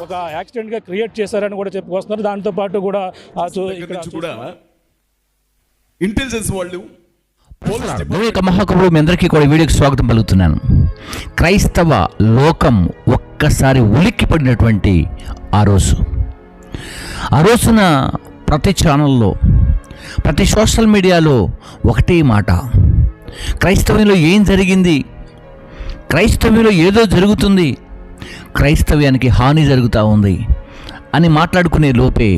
ఒక యాక్సిడెంట్గా క్రియేట్ చేశారని కూడా చెప్పుకొస్తున్నారు. దాంతోపాటు కూడా ఇంటెలిజెన్స్ వాళ్ళు మహాకవులు మీ అందరికీ కూడా వీడియోకి స్వాగతం పలుకుతున్నాను. క్రైస్తవ లోకం ఒక్కసారి ఉలిక్కి పడినటువంటి ఆ రోజున ప్రతి ఛానల్లో, ప్రతి సోషల్ మీడియాలో ఒకటే మాట, క్రైస్తవ్యంలో ఏం జరిగింది, క్రైస్తవ్యంలో ఏదో జరుగుతుంది, క్రైస్తవ్యానికి హాని జరుగుతూ ఉంది అని మాట్లాడుకునే లోపే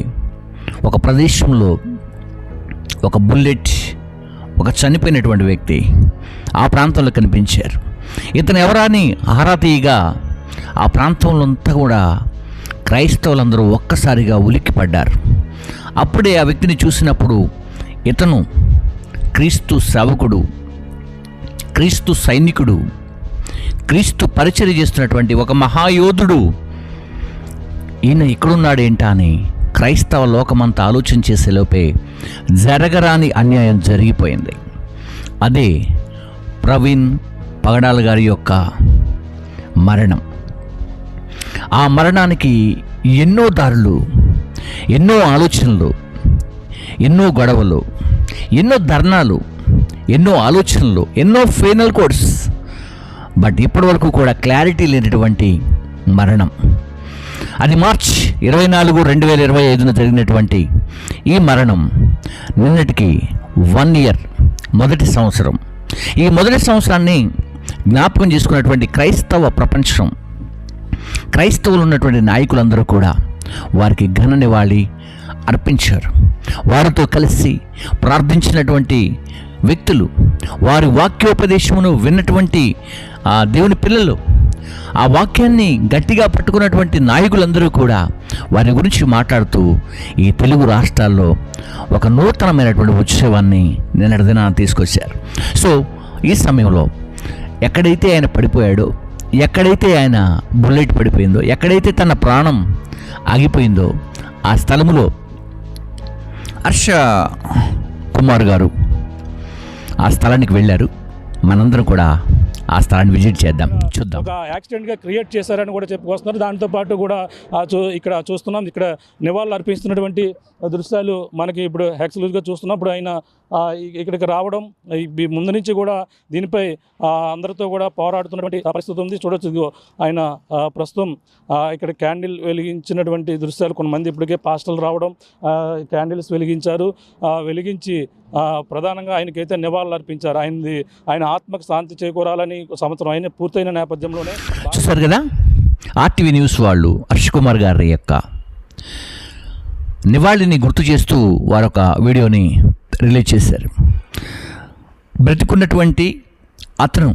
ఒక ప్రదేశంలో ఒక బుల్లెట్, ఒక చనిపోయినటువంటి వ్యక్తి ఆ ప్రాంతంలో కనిపించారు. ఇతను ఎవరాని ఆరా తీయగా ఆ ప్రాంతంలో అంతా కూడా క్రైస్తవులందరూ ఒక్కసారిగా ఉలిక్కిపడ్డారు. అప్పుడే ఆ వ్యక్తిని చూసినప్పుడు ఇతను క్రీస్తు సేవకుడు, క్రీస్తు సైనికుడు, క్రీస్తు పరిచర్య చేస్తున్నటువంటి ఒక మహాయోధుడు, ఈయన ఇక్కడున్నాడేంటా అని క్రైస్తవ లోకమంతా ఆలోచన చేసేలోపే జరగరాని అన్యాయం జరిగిపోయింది. అదే ప్రవీణ్ పగడాల గారి యొక్క మరణం. ఆ మరణానికి ఎన్నో దారులు, ఎన్నో ఆలోచనలు, ఎన్నో గొడవలు, ఎన్నో ధర్నాలు, ఎన్నో ఆలోచనలు, ఎన్నో ఫైనల్ కోడ్స్, బట్ ఇప్పటి వరకు కూడా క్లారిటీ లేనటువంటి మరణం. అది మార్చ్ 24, 2025 జరిగినటువంటి ఈ మరణం నిన్నటికి 1 ఇయర్, మొదటి సంవత్సరం. ఈ మొదటి సంవత్సరాన్ని జ్ఞాపకం చేసుకున్నటువంటి క్రైస్తవ ప్రపంచం, క్రైస్తవులు ఉన్నటువంటి నాయకులందరూ కూడా వారికి ఘన నివాళి అర్పించారు. వారితో కలిసి ప్రార్థించినటువంటి వ్యక్తులు, వారి వాక్యోపదేశమును విన్నటువంటి దేవుని పిల్లలు, ఆ వాక్యాన్ని గట్టిగా పట్టుకున్నటువంటి నాయకులందరూ కూడా వారి గురించి మాట్లాడుతూ ఈ తెలుగు రాష్ట్రాల్లో ఒక నూతనమైనటువంటి ఉత్సవాన్ని నిన్నటి దినాన తీసుకొచ్చారు. సో ఈ సమయంలో ఎక్కడైతే ఆయన పడిపోయాడో, ఎక్కడైతే ఆయన బుల్లెట్ పడిపోయిందో, ఎక్కడైతే తన ప్రాణం ఆగిపోయిందో ఆ స్థలములో హర్ష కుమార్ గారు ఆ స్థలానికి వెళ్ళారు. మనందరం కూడా ఆ స్థలాన్ని విజిట్ చేద్దాం, చూద్దాం. ఒక యాక్సిడెంట్గా క్రియేట్ చేశారని కూడా చెప్పుకొస్తున్నారు. దాంతోపాటు కూడా ఇక్కడ చూస్తున్నాం, ఇక్కడ నివాళులు అర్పిస్తున్నటువంటి దృశ్యాలు మనకి ఇప్పుడు ఎక్స్క్లూజివ్గా చూస్తున్నప్పుడు ఆయన ఇక్కడికి రావడం, ముందు నుంచి కూడా దీనిపై అందరితో కూడా పోరాడుతున్నటువంటి పరిస్థితి ఉంది. చూడొచ్చు, ఇదిగో ఆయన ప్రస్తుతం ఇక్కడ క్యాండిల్ వెలిగించినటువంటి దృశ్యాలు, కొంతమంది ఇప్పటికే పాస్టర్లు రావడం క్యాండిల్స్ వెలిగించారు. వెలిగించి ప్రధానంగా ఆయనకైతే నివాళులు అర్పించారు. ఆయన ఆత్మకు శాంతి చేకూరాలని సంవత్సరం అయిన పూర్తయిన నేపథ్యంలోనే చూసారు కదా, ఆర్టీవీ న్యూస్ వాళ్ళు హర్ష్ కుమార్ గారి యొక్క నివాళిని గుర్తు చేస్తూ వారొక వీడియోని రిలీజ్ చేశారు. బ్రతికున్నటువంటి అతను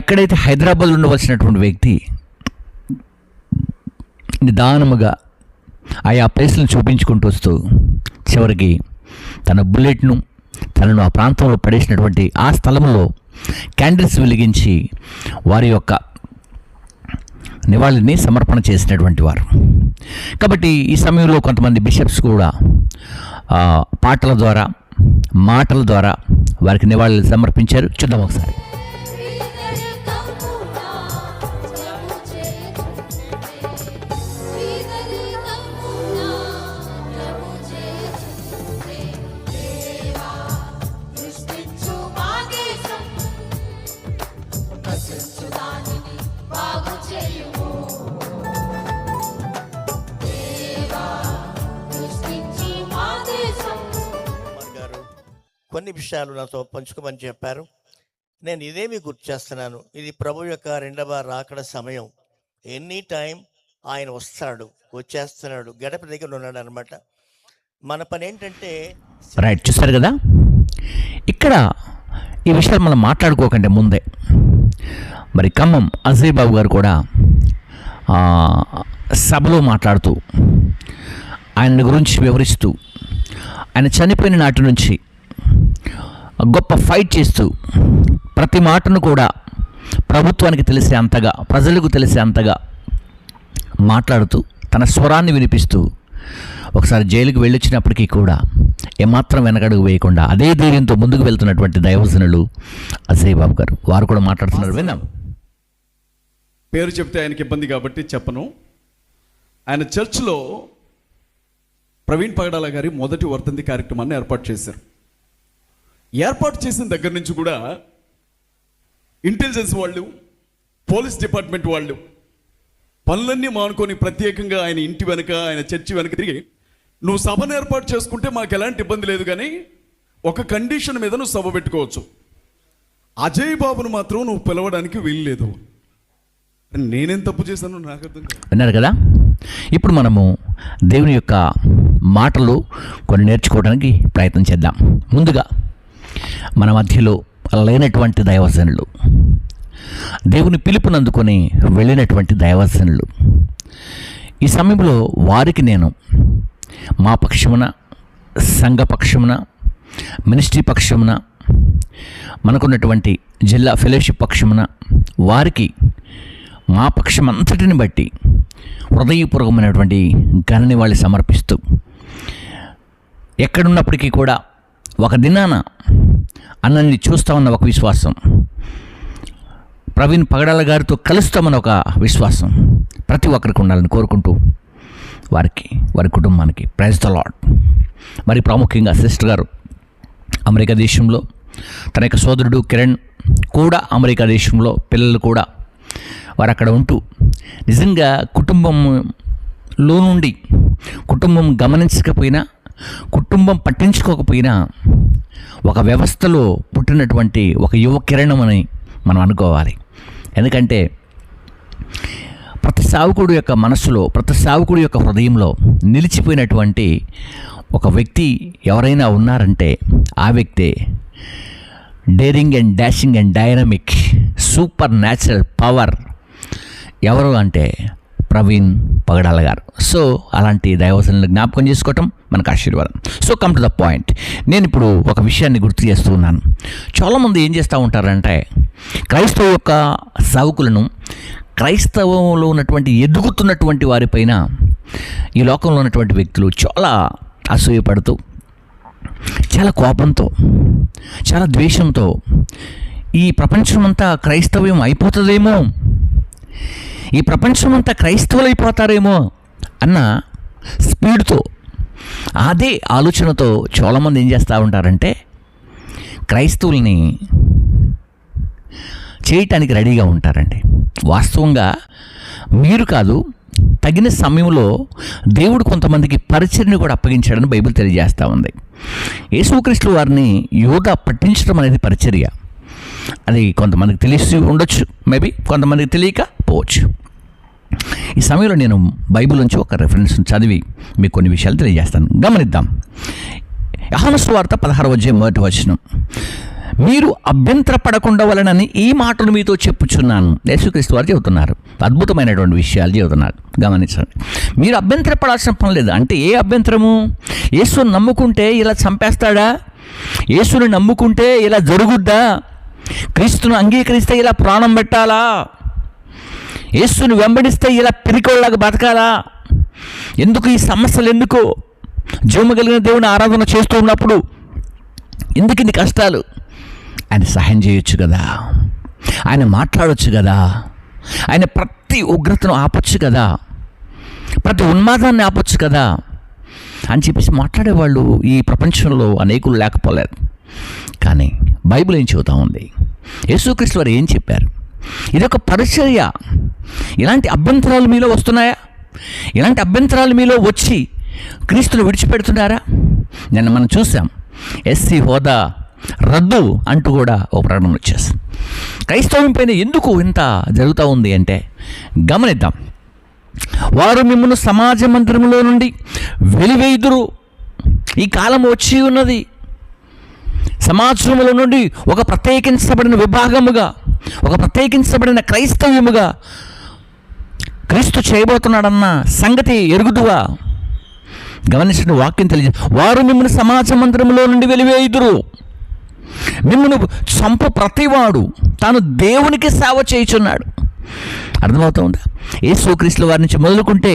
ఎక్కడైతే హైదరాబాద్లో ఉండవలసినటువంటి వ్యక్తి నిదానముగా ఆయా ప్లేస్లను చూపించుకుంటూ వస్తూ చివరికి తన బుల్లెట్ను తనను ఆ ప్రాంతంలో పడేసినటువంటి ఆ స్థలంలో క్యాండిల్స్ వెలిగించి వారి యొక్క నివాళిని సమర్పణ చేసినటువంటి వారు. కాబట్టి ఈ సమయంలో కొంతమంది బిషప్స్ కూడా పాటల ద్వారా, మాటల ద్వారా వారికి నివాళులు సమర్పించారు. చూద్దాం ఒకసారి. కొన్ని విషయాలు నాతో పంచుకోమని చెప్పారు. నేను ఇదేమి గుర్తు చేస్తున్నాను, ఇది ప్రభు యొక్క రెండవ రాకడ సమయం. ఎనీ టైం ఆయన వస్తాడు, వచ్చేస్తున్నాడు, గడప దగ్గర ఉన్నాడు అనమాట. మన పని ఏంటంటే రైట్, చూస్తారు కదా, ఇక్కడ ఈ విషయాలు మనం మాట్లాడుకోకండి ముందే మరి ఖమ్మం అజయ్ బాబు గారు కూడా సభలో మాట్లాడుతూ ఆయన గురించి వివరిస్తూ ఆయన చనిపోయిన నాటి నుంచి గొప్ప ఫైట్ చేస్తూ ప్రతి మాటను కూడా ప్రభుత్వానికి తెలిసే అంతగా, ప్రజలకు తెలిసే అంతగా మాట్లాడుతూ తన స్వరాన్ని వినిపిస్తూ ఒకసారి జైలుకి వెళ్ళొచ్చినప్పటికీ కూడా ఏమాత్రం వెనకడుగు వేయకుండా అదే ధైర్యంతో ముందుకు వెళ్తున్నటువంటి దైవజనులు అజయ్ బాబు గారు, వారు కూడా మాట్లాడుతున్నారు, విన్నాం. పేరు చెప్తే ఆయనకి ఇబ్బంది కాబట్టి చెప్పను. ఆయన చర్చ్లో ప్రవీణ్ పగడాల గారి మొదటి వర్ధంతి కార్యక్రమాన్ని ఏర్పాటు చేశారు. ఏర్పాటు చేసిన దగ్గర నుంచి కూడా ఇంటెలిజెన్స్ వాళ్ళు, పోలీస్ డిపార్ట్మెంట్ వాళ్ళు పనులన్నీ మానుకొని ప్రత్యేకంగా ఆయన ఇంటి వెనక, ఆయన చర్చి వెనక తిరిగి, నువ్వు సభను ఏర్పాటు చేసుకుంటే మాకు ఎలాంటి ఇబ్బంది లేదు, కానీ ఒక కండిషన్ మీద నువ్వు సభ పెట్టుకోవచ్చు, అజయ్ బాబును మాత్రం నువ్వు పిలవడానికి వీల్లేదు. నేనేం తప్పు చేశాను నాకు అర్థం కాదు. విన్నారు కదా. ఇప్పుడు మనము దేవుని యొక్క మాటలు కొన్ని నేర్చుకోవడానికి ప్రయత్నం చేద్దాం. ముందుగా మన మధ్యలో లేనటువంటి దైవజనులు, దేవుని పిలుపునందుకొని వెళ్ళినటువంటి దైవజనులు, ఈ సమయంలో వారికి నేను మా పక్షమున, సంఘ పక్షమున, మినిస్ట్రీ పక్షమున, మనకున్నటువంటి జిల్లా ఫెలోషిప్ పక్షమున వారికి మా పక్షం అంతటిని బట్టి హృదయపూర్వకమైనటువంటి ఘనని వాళ్ళు సమర్పిస్తూ, ఎక్కడున్నప్పటికీ కూడా ఒక దినాన అన్నని చూస్తామన్న ఒక విశ్వాసం, ప్రవీణ్ పగడాల గారితో కలుస్తామన్న ఒక విశ్వాసం ప్రతి ఒక్కరికి ఉండాలని కోరుకుంటూ వారి కుటుంబానికి ప్రైజ్ ద లార్డ్. మరి ప్రాముఖ్యంగా సిస్టర్ గారు అమెరికా దేశంలో, తన యొక్క సోదరుడు కిరణ్ కూడా అమెరికా దేశంలో, పిల్లలు కూడా వారు అక్కడ ఉంటూ నిజంగా కుటుంబంలో నుండి, కుటుంబం గమనించకపోయినా, కుటుంబం పట్టించుకోకపోయినా ఒక వ్యవస్థలో పుట్టినటువంటి ఒక యువ కిరణం అని మనం అనుకోవాలి. ఎందుకంటే ప్రతి సేవకుడు యొక్క మనస్సులో, ప్రతి సేవకుడు యొక్క హృదయంలో నిలిచిపోయినటువంటి ఒక వ్యక్తి ఎవరైనా ఉన్నారంటే ఆ వ్యక్తే daring and dashing and dynamic super natural power ఎవరు అంటే ప్రవీణ్ పగడాల గారు. సో అలాంటి దైవజనులను జ్ఞాపకం చేసుకోవటం మనకు ఆశీర్వాదం. So come to the point. నేను ఇప్పుడు ఒక విషయాన్ని గుర్తు చేస్తూ ఉన్నాను. చాలామంది ఏం చేస్తూ ఉంటారంటే క్రైస్తవ యొక్క సేవకులను, క్రైస్తవంలో ఉన్నటువంటి ఎదుగుతున్నటువంటి వారిపైన ఈ లోకంలో ఉన్నటువంటి వ్యక్తులు చాలా అసూయపడుతూ, చాలా కోపంతో, చాలా ద్వేషంతో ఈ ప్రపంచమంతా క్రైస్తవ్యం అయిపోతుందేమో, ఈ ప్రపంచమంతా క్రైస్తవులు అయిపోతారేమో అన్న స్పీడ్తో, అదే ఆలోచనతో చాలామంది ఏం చేస్తూ ఉంటారంటే క్రైస్తవుల్ని చేయటానికి రెడీగా ఉంటారండి. వాస్తవంగా మీరు కాదు, తగిన సమయంలో దేవుడు కొంతమందికి పరిచర్ని కూడా అప్పగించాడని బైబిల్ తెలియజేస్తూ ఉంది. యేసుక్రీస్తు వారిని యూదా పట్టించడం అనేది పరిచర్య. అది కొంతమందికి తెలిసి ఉండొచ్చు, మేబీ కొంతమందికి తెలియకపోవచ్చు. ఈ సమయంలో నేను బైబిల్ నుంచి ఒక రెఫరెన్స్ చదివి మీకు కొన్ని విషయాలు తెలియజేస్తాను. గమనిద్దాం. యోహాను సువార్త 16:1 మీరు అభ్యంతరపడకుండా వలనని ఈ మాటలు మీతో చెప్పుచున్నాను. యేసుక్రీస్తు వారు చెబుతున్నారు, అద్భుతమైనటువంటి విషయాలు చెబుతున్నారు. గమనించండి. మీరు అభ్యంతరపడాల్సిన పని లేదు. అంటే ఏ అభ్యంతరము? యేసుని నమ్ముకుంటే ఇలా చంపేస్తాడా? యేసుని నమ్ముకుంటే ఇలా జరుగుద్దా? క్రీస్తును అంగీకరిస్తే ఇలా ప్రాణం పెట్టాలా? యేసుని వెంబడిస్తే ఇలా పిరికోళ్ళగా బతకాలా? ఎందుకు ఈ సమస్యలు? ఎందుకు జీవము కలిగిన దేవుని ఆరాధన చేస్తూ ఉన్నప్పుడు ఎందుకు ఇన్ని కష్టాలు? ఆయన సహాయం చేయొచ్చు కదా, ఆయన మాట్లాడవచ్చు కదా, ఆయన ప్రతి ఉగ్రతను ఆపచ్చు కదా, ప్రతి ఉన్మాదాన్ని ఆపచ్చు కదా అని చెప్పేసి మాట్లాడేవాళ్ళు ఈ ప్రపంచంలో అనేకులు లేకపోలేదు. కానీ బైబిల్ ఏం చెబుతా ఉంది? యేసుక్రీస్తు వారు ఏం చెప్పారు? ఇదొక పరిచర్య. ఇలాంటి అభ్యంతరాలు మీలో వస్తున్నాయా? ఇలాంటి అభ్యంతరాలు మీలో వచ్చి క్రీస్తును విడిచిపెడుతున్నారా? నిన్న మనం చూసాం, ఎస్సీ హోదా రద్దు అంటూ కూడా ఒక ప్రకటన వచ్చేసి క్రైస్తవం పైన ఎందుకు ఇంత జరుగుతూ ఉంది అంటే గమనిద్దాం. వారు మిమ్మల్ని సమాజ మందిరంలో నుండి వెలివేయుదురు. ఈ కాలం వచ్చి ఉన్నది. సమాజంలో నుండి ఒక ప్రత్యేకించబడిన విభాగముగా, ఒక ప్రత్యేకించబడిన క్రైస్తవ్యముగా క్రీస్తు చేయబోతున్నాడన్న సంగతి ఎరుగుదువా? గమనించిన వాక్యం తెలియజే, వారు మిమ్మల్ని సమాజ మందిరంలో నుండి వెలివేయుదురు. మిమ్మల్ని చంపు ప్రతివాడు తాను దేవునికి సేవ చేయుచున్నాడు. అర్థమవుతుందా? యేసుక్రీస్తు వారి నుంచి మొదలుకుంటే,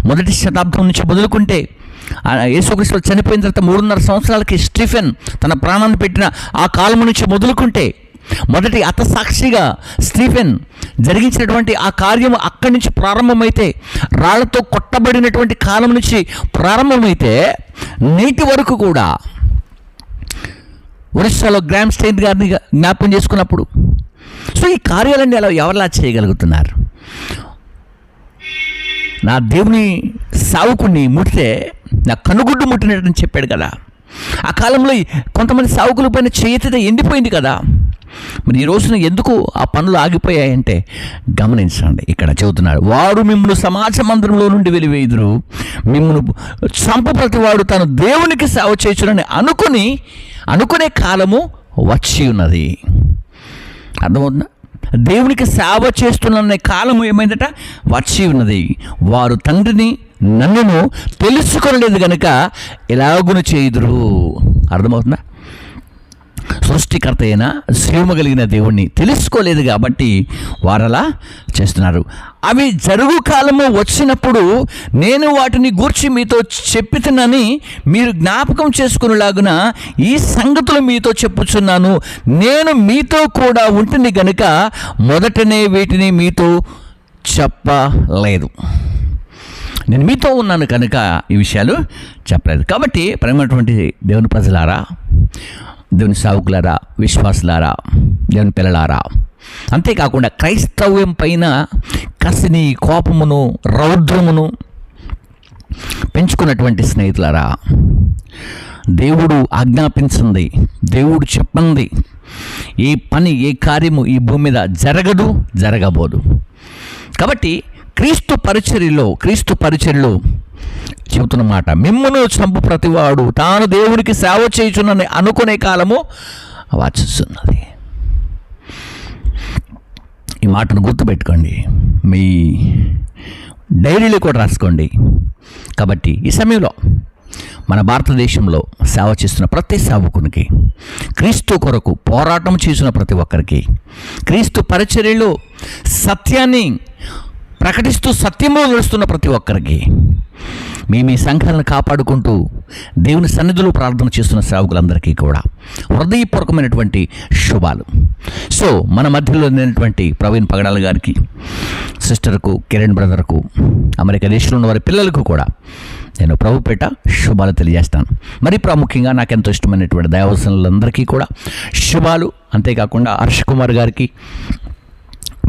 మొదటి శతాబ్దం నుంచి మొదలుకుంటే యేసుక్రీస్తు చనిపోయిన తర్వాత 3.5 సంవత్సరాలకి స్టీఫెన్ తన ప్రాణాన్ని పెట్టిన ఆ కాలం నుంచి మొదలుకుంటే మొదటి హతసాక్షిగా స్టీఫెన్ జరిగించినటువంటి ఆ కార్యము అక్కడి నుంచి ప్రారంభమైతే, రాళ్లతో కొట్టబడినటువంటి కాలం నుంచి ప్రారంభమైతే నేటి వరకు కూడా ఒరిస్సాలో గ్రామ్ స్టెయిన్ గారిని జ్ఞాపకం చేసుకున్నప్పుడు, సో ఈ కార్యాలన్నీ అలా ఎవరిలా చేయగలుగుతున్నారు? నా దేవుని సావుకుని ముట్టితే నా కనుగుడ్డు ముట్టినట్టు చెప్పాడు కదా. ఆ కాలంలో కొంతమంది సావుకుల పైన చేతితో ఎండిపోయింది కదా. మరి ఈ రోజున ఎందుకు ఆ పనులు ఆగిపోయాయంటే గమనించండి. ఇక్కడ చెబుతున్నాడు, వారు మిమ్మల్ని సమాజ మందిరంలో నుండి వెలివేయుదురు, మిమ్మల్ని చంపు ప్రతివాడు తాను దేవునికి సేవ చేయుచునని అనుకునే కాలము వచ్చి ఉన్నది. అర్థమవుతుందా? దేవునికి సేవ చేస్తున్న కాలము ఏమైందట? వచ్చి ఉన్నది. వారు తండ్రిని నన్నును తెలుసుకొనలేదు గనుక ఎలాగును చేయుదురు. అర్థమవుతుందా? సృష్టికర్త అయిన శ్రీమ కలిగిన దేవుణ్ణి తెలుసుకోలేదు కాబట్టి వారలా చేస్తున్నారు. అవి జరుగు కాలము వచ్చినప్పుడు నేను వాటిని గూర్చి మీతో చెప్పితునని మీరు జ్ఞాపకం చేసుకునేలాగున ఈ సంగతులు మీతో చెప్పుచున్నాను. నేను మీతో కూడా ఉంటుంది గనుక మొదటనే వీటిని మీతో చెప్పలేదు. నేను మీతో ఉన్నాను కనుక ఈ విషయాలు చెప్పలేదు. కాబట్టి ప్రేమైనటువంటి దేవుని ప్రజలారా, దేవుని సావుకులారా, విశ్వాసులారా, దేవుని పిల్లలారా, అంతేకాకుండా క్రైస్తవ్యం పైన కసిని, కోపమును, రౌద్రమును పెంచుకున్నటువంటి స్నేహితులారా, దేవుడు ఆజ్ఞాపించింది, దేవుడు చెప్పింది ఏ పని, ఏ కార్యము ఈ భూమి మీద జరగబోదు. కాబట్టి క్రీస్తు పరిచర్యలో చెబుతున్నమాట, మిమ్మును చంపు ప్రతివాడు తాను దేవుడికి సేవ చేయుచునని అనుకునే కాలము వచ్చుతున్నది. ఈ మాటను గుర్తుపెట్టుకోండి, మీ డైరీలో కూడా రాసుకోండి. కాబట్టి ఈ సమయంలో మన భారతదేశంలో సేవ చేస్తున్న ప్రతి సేవకునికి, క్రీస్తు కొరకు పోరాటం చేసిన ప్రతి ఒక్కరికి, క్రీస్తు పరిచర్యలో సత్యాన్ని ప్రకటిస్తూ సత్యము నడుస్తున్న ప్రతి ఒక్కరికి, మీ సంఘాలను కాపాడుకుంటూ దేవుని సన్నిధిలో ప్రార్థన చేస్తున్న సేవకులందరికీ కూడా హృదయపూర్వకమైనటువంటి శుభాలు. సో మన మధ్యలో ఉన్నటువంటి ప్రవీణ్ పగడాల గారికి, సిస్టర్కు, కిరణ్ బ్రదర్కు, అమెరికా దేశంలో ఉన్న వారి పిల్లలకు కూడా నేను ప్రభుపేట శుభాలు తెలియజేస్తాను. మరి ప్రాముఖ్యంగా నాకు ఎంతో ఇష్టమైనటువంటి దైవజనులందరికీ కూడా శుభాలు. అంతేకాకుండా హర్ష్ కుమార్ గారికి,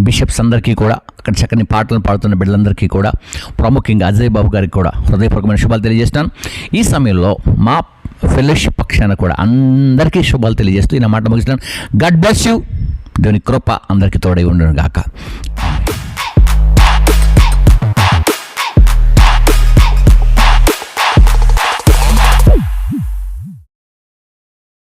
బిషప్స్ అందరికీ కూడా, అక్కడ చక్కని పాటలు పాడుతున్న బిడ్డలందరికీ కూడా, ప్రాముఖ్యంగా అజయ్ బాబు గారికి కూడా హృదయపూర్వకమైన శుభాలు తెలియజేస్తాను. ఈ సమయంలో మా ఫెలోషిప్ పక్షాన కూడా అందరికీ శుభాలు తెలియజేస్తూ ఈ నా మాట ముగిస్తున్నాను. God bless you. దేవుని కృప అందరికీ తోడై ఉండును గాక.